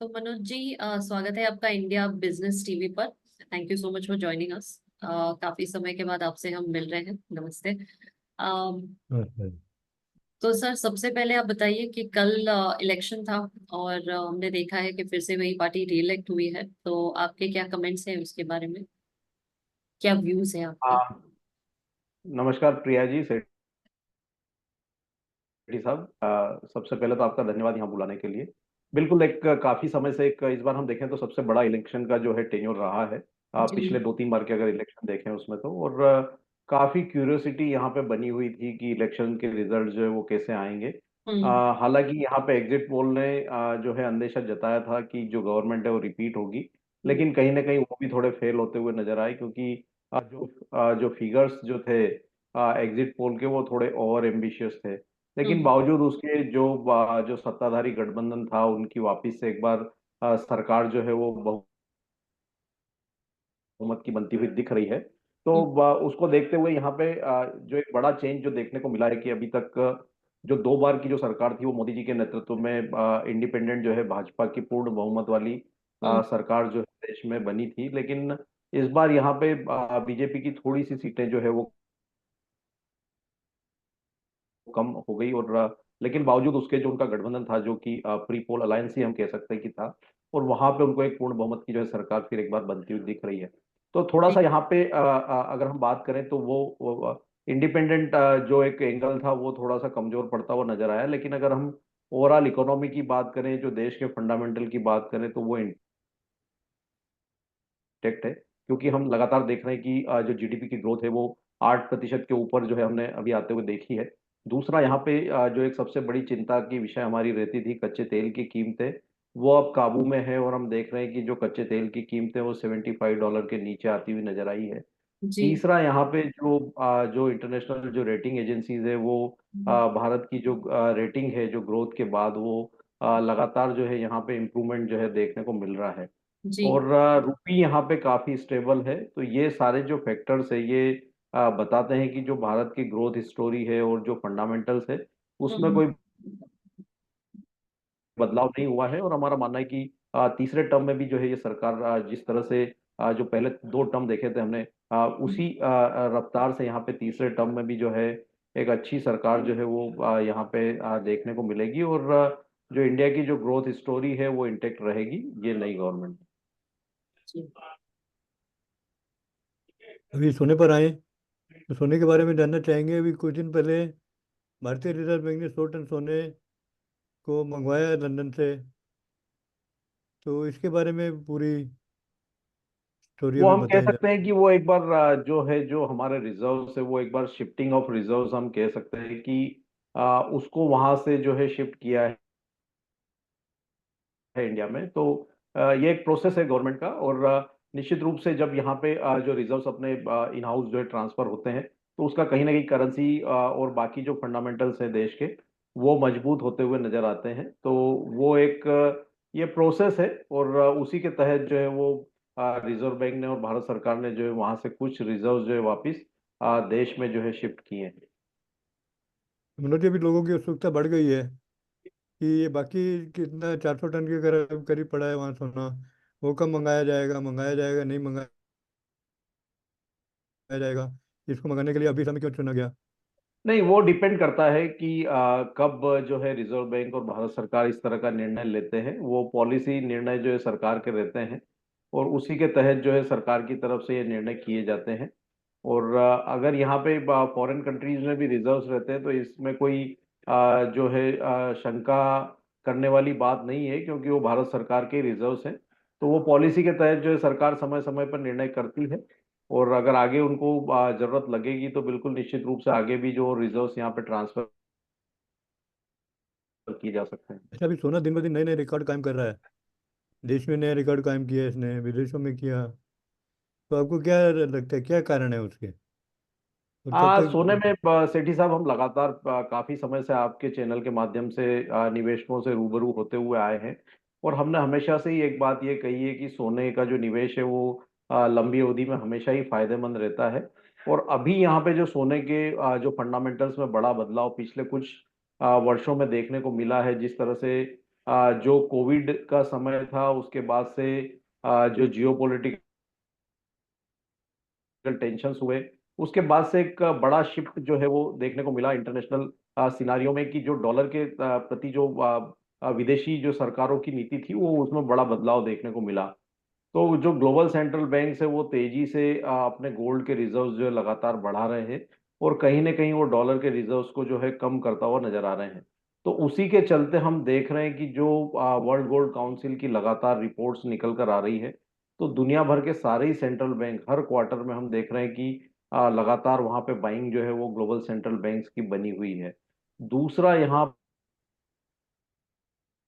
तो मनोज जी, स्वागत है आपका इंडिया बिजनेस टीवी पर। Thank you so much for joining us. काफी समय के बाद आपसे हम मिल रहे हैं। नमस्ते। अच्छा। तो सर, सबसे पहले आप बताइए कि कल इलेक्शन था और हमने देखा है कि फिर से वही पार्टी रीइलेक्ट हुई है। तो आपके क्या कमेंट्स हैं उसके बारे में? क्या व्यूज हैं आपके? हाँ, नमस्कार प्रिया जी, सेठी साहब। सबसे पहले तो आपका धन्यवाद यहाँ बुलाने के लिए। बिल्कुल, एक काफी समय से एक इस बार हम देखें तो सबसे बड़ा इलेक्शन का जो है टेन्योर रहा है। पिछले जी। 2-3 बार के अगर इलेक्शन देखें उसमें तो, और काफी क्यूरियोसिटी यहाँ पे बनी हुई थी कि इलेक्शन के रिजल्ट जो है वो कैसे आएंगे। हम्म। हालांकि यहाँ पे एग्जिट पोल ने जो है अंदेशा जताया था कि जो गवर्नमेंट है वो रिपीट होगी, हम्म। लेकिन कहीं ना कहीं वो भी थोड़े फेल होते हुए नजर आए, क्योंकि जो फिगर्स जो थे एग्जिट पोल के, वो थोड़े ओवर एम्बिशियस थे। लेकिन हम्म। बावजूद उसके जो सत्ताधारी गठबंधन था उनकी वापस से एक बार सरकार जो है वो बहुमत की बनती हुई दिख रही है। तो हम्म। उसको देखते हुए यहाँ पे जो एक बड़ा चेंज जो देखने को मिला है कि अभी तक जो 2 बार की जो सरकार थी वो मोदी जी के नेतृत्व में इंडिपेंडेंट जो है भाजपा की पूर्ण बहुमत वाली हम्म। सरकार जो है देश में बनी थी। लेकिन इस बार यहाँ पे बीजेपी की थोड़ी सी सीटें जो है वो कम हो गई, और लेकिन बावजूद उसके जो उनका गठबंधन था, जो कि प्री पोल अलायंस ही हम कह सकते हैं कि था, और वहां पे उनको एक पूर्ण बहुमत की जो है सरकार फिर एक बार बनती हुई दिख रही है। तो थोड़ा सा जी। यहाँ पे अगर हम बात करें तो वो इंडिपेंडेंट जो एक एंगल था वो थोड़ा सा कमजोर पड़ता हुआ नजर आया। लेकिन अगर हम ओवरऑल इकोनॉमी की बात करें, जो देश के फंडामेंटल की बात करें, तो वो इंटेक्ट है, क्योंकि हम लगातार देख रहे हैं कि जो जीडीपी की ग्रोथ है वो 8% के ऊपर जो है हमने अभी आते हुए देखी है। दूसरा यहाँ पे जो एक सबसे बड़ी चिंता की विषय हमारी रहती थी, कच्चे तेल की कीमतें, वो अब काबू में है, और हम देख रहे हैं कि जो कच्चे तेल की कीमतें वो $75 के नीचे आती हुई नजर आई है। जी। तीसरा यहाँ पे जो इंटरनेशनल जो रेटिंग एजेंसीज है वो भारत की जो रेटिंग है जो ग्रोथ के बाद, वो लगातार जो है यहाँ पे इम्प्रूवमेंट जो है देखने को मिल रहा है। जी। और रुपी यहाँ पे काफी स्टेबल है। तो ये सारे जो फैक्टर्स है ये बताते हैं कि जो भारत की ग्रोथ स्टोरी है और जो फंडामेंटल्स है उसमें हम्म। कोई बदलाव नहीं हुआ है। और हमारा मानना है कि तीसरे टर्म में भी जो है ये सरकार जिस तरह से जो पहले 2 टर्म देखे थे हमने, उसी रफ्तार से यहाँ पे तीसरे टर्म में भी जो है एक अच्छी सरकार जो है वो यहाँ पे देखने को मिलेगी, और जो इंडिया की जो ग्रोथ स्टोरी है वो इंटेक्ट रहेगी ये नई गवर्नमेंट। जी। अभी सोने पर आए तो सोने के बारे में जानना चाहेंगे। अभी कुछ दिन पहले भारतीय रिजर्व बैंक ने 100 टन सोने को मंगवाया है लंदन से। तो इसके बारे में पूरी स्टोरी वो हमें हम कह बताएं सकते जरा। हैं कि वो एक बार जो है जो हमारे रिजर्व्स है वो एक बार शिफ्टिंग ऑफ रिजर्व्स हम कह सकते हैं कि उसको वहां से जो है शिफ्ट किया है इंडिया में। तो ये एक प्रोसेस है गवर्नमेंट का, और निश्चित रूप से जब यहाँ पे जो रिजर्व्स अपने इन हाउस जो है ट्रांसफर होते हैं, तो उसका कहीं ना कहीं करेंसी और बाकी जो फंडामेंटल्स है देश के, वो मजबूत होते हुए नजर आते हैं। तो वो एक ये प्रोसेस है, और उसी के तहत जो है वो रिजर्व बैंक ने और भारत सरकार ने जो है वहां से कुछ रिजर्व जो है वापिस देश में जो है शिफ्ट किए हैं। मनोज जी, अभी लोगों की उत्सुकता बढ़ गई है कि ये बाकी कितना 400 टन के करीब करीब पड़ा है वहाँ सोना। वो कब मंगाया जाएगा नहीं मंगाया जाएगा? इसको मंगाने के लिए अभी समय क्यों चुना गया? नहीं, वो डिपेंड करता है कि कब जो है रिजर्व बैंक और भारत सरकार इस तरह का निर्णय लेते हैं। वो पॉलिसी निर्णय जो है सरकार के रहते हैं, और उसी के तहत जो है सरकार की तरफ से ये निर्णय किए जाते हैं। और अगर यहाँ पे फॉरेन कंट्रीज में भी रिजर्व्स रहते हैं तो इसमें कोई जो है शंका करने वाली बात नहीं है, क्योंकि वो भारत सरकार के रिजर्व्स हैं। तो वो पॉलिसी के तहत जो है सरकार समय समय पर निर्णय करती है, और अगर आगे उनको जरूरत लगेगी तो बिल्कुल निश्चित रूप से आगे भी जो रिजर्व्स यहाँ पे ट्रांसफर की जा सकते हैं। अच्छा, अभी सोना दिन ब दिन नए नए रिकॉर्ड कायम कर रहा है। देश में नया रिकॉर्ड कायम किया है इसने, विदेशों में किया। तो आपको क्या लगता है, क्या कारण है उसके? और कब सोने तक? में सेठी साहब, हम लगातार काफी समय से आपके चैनल के माध्यम से निवेशकों से रूबरू होते हुए आए हैं, और हमने हमेशा से ही एक बात ये कही है कि सोने का जो निवेश है वो लंबी अवधि में हमेशा ही फायदेमंद रहता है। और अभी यहाँ पे जो सोने के जो फंडामेंटल्स में बड़ा बदलाव पिछले कुछ वर्षों में देखने को मिला है, जिस तरह से जो कोविड का समय था उसके बाद से जो जियोपॉलिटिकल टेंशन्स हुए, उसके बाद से एक बड़ा शिफ्ट जो है वो देखने को मिला इंटरनेशनल सिनारियो में, कि जो डॉलर के प्रति जो विदेशी जो सरकारों की नीति थी वो उसमें बड़ा बदलाव देखने को मिला। तो जो ग्लोबल सेंट्रल बैंक है वो तेजी से अपने गोल्ड के रिजर्व्स जो है लगातार बढ़ा रहे हैं, और कहीं ना कहीं वो डॉलर के रिजर्व्स को जो है कम करता हुआ नजर आ रहे हैं। तो उसी के चलते हम देख रहे हैं कि जो वर्ल्ड गोल्ड काउंसिल की लगातार रिपोर्ट्स निकल कर आ रही है, तो दुनिया भर के सारे ही सेंट्रल बैंक हर क्वार्टर में हम देख रहे हैं कि लगातार वहां पे बाइंग जो है वो ग्लोबल सेंट्रल बैंक्स की बनी हुई है। दूसरा, यहाँ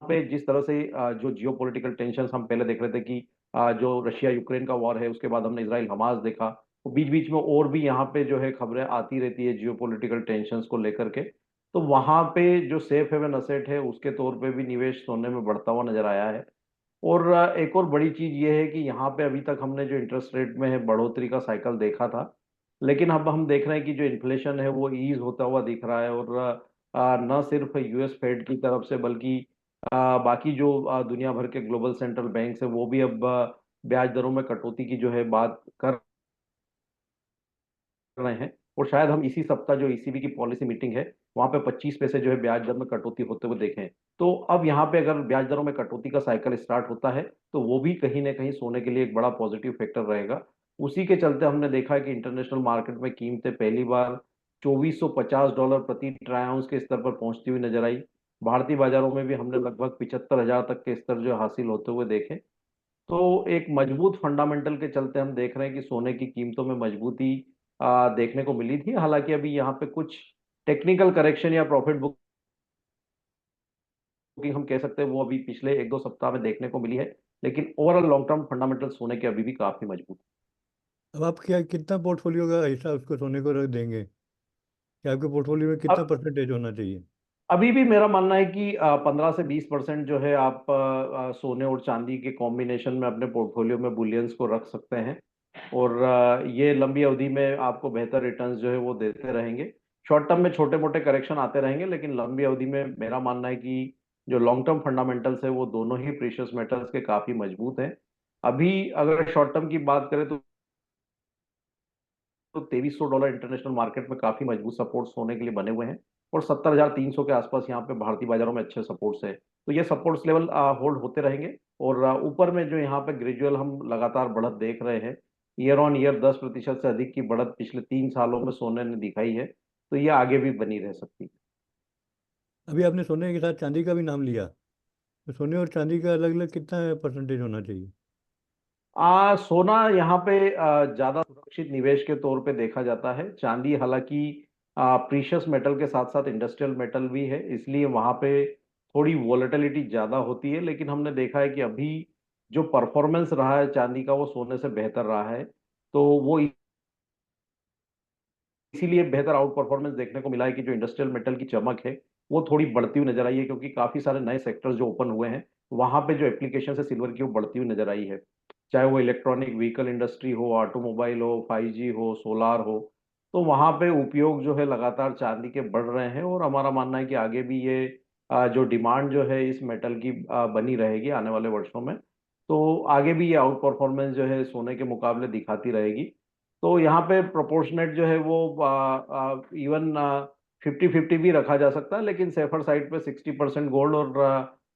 पे जिस तरह से जो जियो पॉलिटिकल टेंशन हम पहले देख रहे थे कि जो रशिया यूक्रेन का वॉर है, उसके बाद हमने इसराइल हमास देखा, तो बीच बीच में और भी यहाँ पे जो है खबरें आती रहती है जियो पॉलिटिकल टेंशन को लेकर के। तो वहां पे जो सेफ हेवन असेट है उसके तौर पे भी निवेश सोने में बढ़ता हुआ नजर आया है। और एक और बड़ी चीज ये है कि यहाँ पे अभी तक हमने जो इंटरेस्ट रेट में है बढ़ोतरी का साइकिल देखा था, लेकिन अब हम देख रहे हैं कि जो इन्फ्लेशन है वो ईज होता हुआ दिख रहा है, और न सिर्फ यूएस फेड की तरफ से बल्कि बाकी जो दुनिया भर के ग्लोबल सेंट्रल बैंक है वो भी अब ब्याज दरों में कटौती की जो है बात कर रहे हैं। और शायद हम इसी सप्ताह जो ईसीबी की पॉलिसी मीटिंग है वहां पे 25 पैसे जो है ब्याज दर में कटौती होते हुए देखें। तो अब यहाँ पे अगर ब्याज दरों में कटौती का साइकिल स्टार्ट होता है तो वो भी कहीं ना कहीं सोने के लिए एक बड़ा पॉजिटिव फैक्टर रहेगा। उसी के चलते हमने देखा है कि इंटरनेशनल मार्केट में कीमतें पहली बार $2450 प्रति ट्राई आउंस के स्तर पर पहुंचती हुई नजर आई। भारतीय बाजारों में भी हमने लगभग 75,000 तक के स्तर जो हासिल होते हुए देखे। तो एक मजबूत फंडामेंटल के चलते हम देख रहे हैं कि सोने की कीमतों में मजबूती देखने को मिली थी। हालांकि अभी यहाँ पे कुछ टेक्निकल करेक्शन या प्रॉफिट बुकिंग हम कह सकते हैं वो अभी पिछले एक दो सप्ताह में देखने को मिली है, लेकिन ओवरऑल लॉन्ग टर्म फंडामेंटल सोने के अभी भी काफी मजबूत अब आप क्या कितना पोर्टफोलियो का हिस्सा उसको सोने को रख देंगे? क्या आपके पोर्टफोलियो में है। कितना परसेंटेज होना चाहिए? अभी भी मेरा मानना है कि 15 से 20% जो है आप सोने और चांदी के कॉम्बिनेशन में अपने पोर्टफोलियो में बुलियंस को रख सकते हैं, और ये लंबी अवधि में आपको बेहतर रिटर्न्स जो है वो देते रहेंगे। शॉर्ट टर्म में छोटे मोटे करेक्शन आते रहेंगे, लेकिन लंबी अवधि में मेरा मानना है कि जो लॉन्ग टर्म फंडामेंटल्स है वो दोनों ही प्रीशियस मेटल्स के काफी मजबूत हैं। अभी अगर शॉर्ट टर्म की बात करें तो $2300 इंटरनेशनल मार्केट में काफी मजबूत सपोर्ट्स होने के लिए बने हुए हैं, और 70,300 के आसपास यहाँ पे भारतीय बाजारों में अच्छे सपोर्ट्स है। तो ये सपोर्ट्स लेवल होल्ड होते रहेंगे, और ऊपर में जो यहाँ पे ग्रेजुअल हम लगातार बढ़त देख रहे हैं, ईयर ऑन ईयर 10% से अधिक की बढ़त पिछले 3 सालों में सोने ने दिखाई है, तो ये आगे भी बनी रह सकती है। अभी आपने सोने के साथ चांदी का भी नाम लिया, तो सोने और चांदी का अलग अलग कितना परसेंटेज होना चाहिए? सोना यहाँ पे ज्यादा सुरक्षित निवेश के तौर पे देखा जाता है। चांदी हालांकि प्रीशियस मेटल के साथ साथ इंडस्ट्रियल मेटल भी है, इसलिए वहाँ पे थोड़ी वॉलेटिलिटी ज्यादा होती है, लेकिन हमने देखा है कि अभी जो परफॉर्मेंस रहा है चांदी का वो सोने से बेहतर रहा है। तो वो इसीलिए बेहतर आउट परफॉर्मेंस देखने को मिला है कि जो इंडस्ट्रियल मेटल की चमक है वो थोड़ी बढ़ती हुई नजर आई है, क्योंकि काफी सारे नए सेक्टर्स जो ओपन हुए हैं वहां पे जो एप्लीकेशन है सिल्वर की वो बढ़ती हुई नजर आई है। चाहे वो इलेक्ट्रॉनिक व्हीकल इंडस्ट्री हो, ऑटोमोबाइल हो, 5G हो, सोलार हो, तो वहां पे उपयोग जो है लगातार चांदी के बढ़ रहे हैं, और हमारा मानना है कि आगे भी ये जो डिमांड जो है इस मेटल की बनी रहेगी आने वाले वर्षों में। तो आगे भी ये आउट परफॉर्मेंस जो है सोने के मुकाबले दिखाती रहेगी। तो यहाँ पे प्रोपोर्शनेट जो है वो इवन 50-50 भी रखा जा सकता है, लेकिन सेफर साइड पे 60% गोल्ड और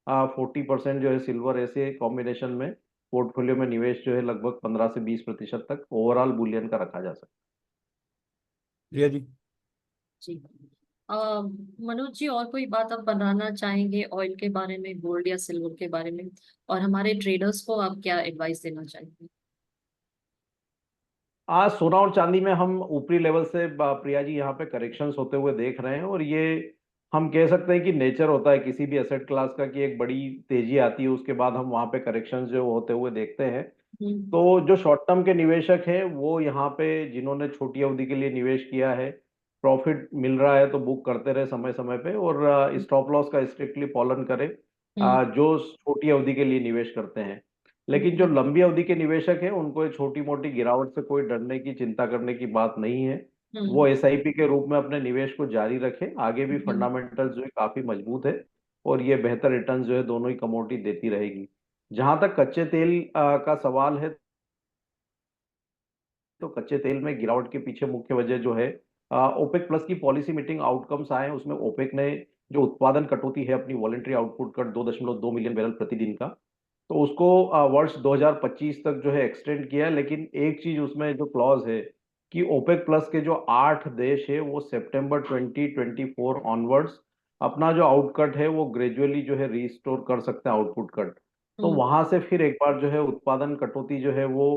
40% जो है सिल्वर, ऐसे कॉम्बिनेशन में पोर्टफोलियो में निवेश जो है लगभग 15 से 20% तक ओवरऑल बुलियन का रखा जा सकता रिया जी। जी। अ, मनोज जी, और कोई बात आप बताना चाहेंगे ऑयल के बारे में, गोल्ड या सिल्वर के बारे में, और हमारे ट्रेडर्स को आप क्या एडवाइस देना चाहेंगे? है। आज सोना और चांदी में हम ऊपरी लेवल से प्रिया जी यहाँ पे करेक्शंस होते हुए देख रहे हैं, और ये हम कह सकते हैं कि नेचर होता है किसी भी एसेट क्लास का कि एक बड़ी तेजी आती है उसके बाद हम वहाँ पे करेक्शंस जो होते हुए देखते हैं। हम्म। तो जो शॉर्ट टर्म के निवेशक हैं वो यहाँ पे जिन्होंने छोटी अवधि के लिए निवेश किया है, प्रॉफिट मिल रहा है तो बुक करते रहे समय समय पे, और स्टॉप लॉस का स्ट्रिक्टली पालन करें हम्म। जो छोटी अवधि के लिए निवेश करते हैं। लेकिन जो लंबी अवधि के निवेशक हैं उनको ये छोटी मोटी गिरावट से कोई डरने की, चिंता करने की बात नहीं है। वो हम्म। एसआईपी के रूप में अपने निवेश को जारी रखें, आगे भी हम्म। फंडामेंटल्स जो है काफी मजबूत है। और ये बेहतर रिटर्न जो है दोनों ही कमोडिटी देती रहेगी। जहां तक कच्चे तेल का सवाल है, तो कच्चे तेल में गिरावट के पीछे मुख्य वजह जो है ओपेक प्लस की पॉलिसी मीटिंग आउटकम्स आए हैं। उसमें ओपेक ने जो उत्पादन कटौती है अपनी voluntary output cut 2.2 million barrel प्रतिदिन का, तो उसको वर्ष 2025 तक जो है एक्सटेंड किया है। लेकिन एक चीज उसमें जो क्लॉज है कि ओपेक प्लस के जो 8 देश है वो सितंबर 2024 ऑनवर्ड्स अपना जो आउटकट है वो ग्रेजुअली जो है रिस्टोर कर सकते हैं आउटपुट कट। तो हम्म। वहां से फिर एक बार जो है उत्पादन कटौती जो है वो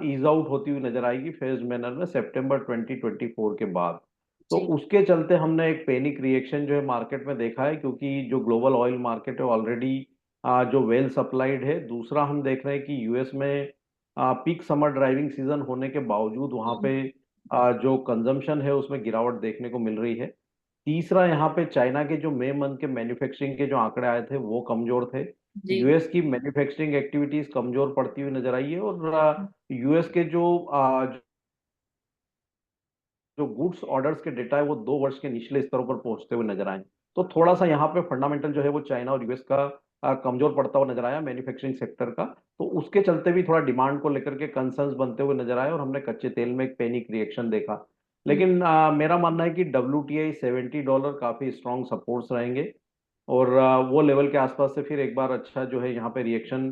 ईज आउट होती हुई नजर आएगी फेज मैनर में सितंबर 2024 के बाद। तो जी। उसके चलते हमने एक पैनिक रिएक्शन जो है मार्केट में देखा है, क्योंकि जो ग्लोबल ऑयल मार्केट है ऑलरेडी जो वेल सप्लाइड है। दूसरा हम देख रहे हैं कि यूएस में पीक समर ड्राइविंग सीजन होने के बावजूद वहां हम्म। पे जो कंजम्पशन है उसमें गिरावट देखने को मिल रही है। तीसरा यहाँ पे चाइना के जो मई मंथ के मैन्युफैक्चरिंग के जो आंकड़े आए थे वो कमजोर थे। जी। यूएस की मैन्युफैक्चरिंग एक्टिविटीज कमजोर पड़ती हुई नजर आई है, और यूएस के जो गुड्स ऑर्डर्स के डेटा है वो 2 वर्ष के निचले स्तरों पर पहुंचते हुए नजर आए। तो थोड़ा सा यहाँ पे फंडामेंटल जो है वो चाइना और यूएस का कमजोर पड़ता हुआ नजर आया मैन्युफैक्चरिंग सेक्टर का। तो उसके चलते भी थोड़ा डिमांड को लेकर के कंसर्न्स बनते हुए नजर आए और हमने कच्चे तेल में एक पैनिक रिएक्शन देखा। हम्म। लेकिन मेरा मानना है कि WTI $70 काफी स्ट्रॉन्ग सपोर्ट्स रहेंगे, और वो लेवल के आसपास से फिर एक बार अच्छा जो है यहाँ पे रिएक्शन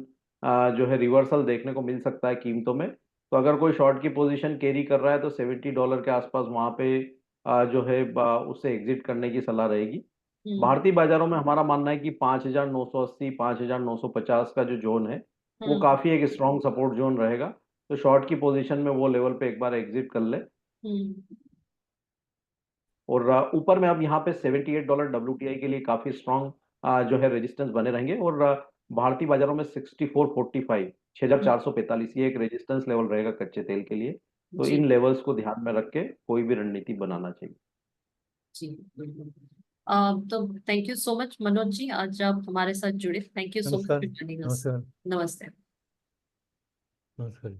जो है रिवर्सल देखने को मिल सकता है कीमतों में। तो अगर कोई शॉर्ट की पोजीशन कैरी कर रहा है तो $70 के आसपास वहां पे जो है उससे एग्जिट करने की सलाह रहेगी। हम्म। भारतीय बाजारों में हमारा मानना है कि 5,980 5,950 का जो जोन है वो हम्म। काफी एक स्ट्रॉन्ग सपोर्ट जोन रहेगा। तो शॉर्ट की पोजीशन में वो लेवल पे एक बार एग्जिट कर ले। हम्म। और ऊपर में अब यहाँ पे $78 WTI के लिए काफी स्ट्रॉन्ग जो है रेजिस्टेंस बने रहेंगे। और भारतीय बाजारों में 6445 6445 ये एक रेजिस्टेंस लेवल रहेगा कच्चे तेल के लिए। तो जी। इन लेवल्स को ध्यान में रख के कोई भी रणनीति बनाना चाहिए। जी बिल्कुल। तो thank you so much Manoj ji, आज आप हमारे साथ जुड़े। थैंक यू सो मच नमस्कार। For joining us. नमस्कार। नमस्ते। नमस्कार।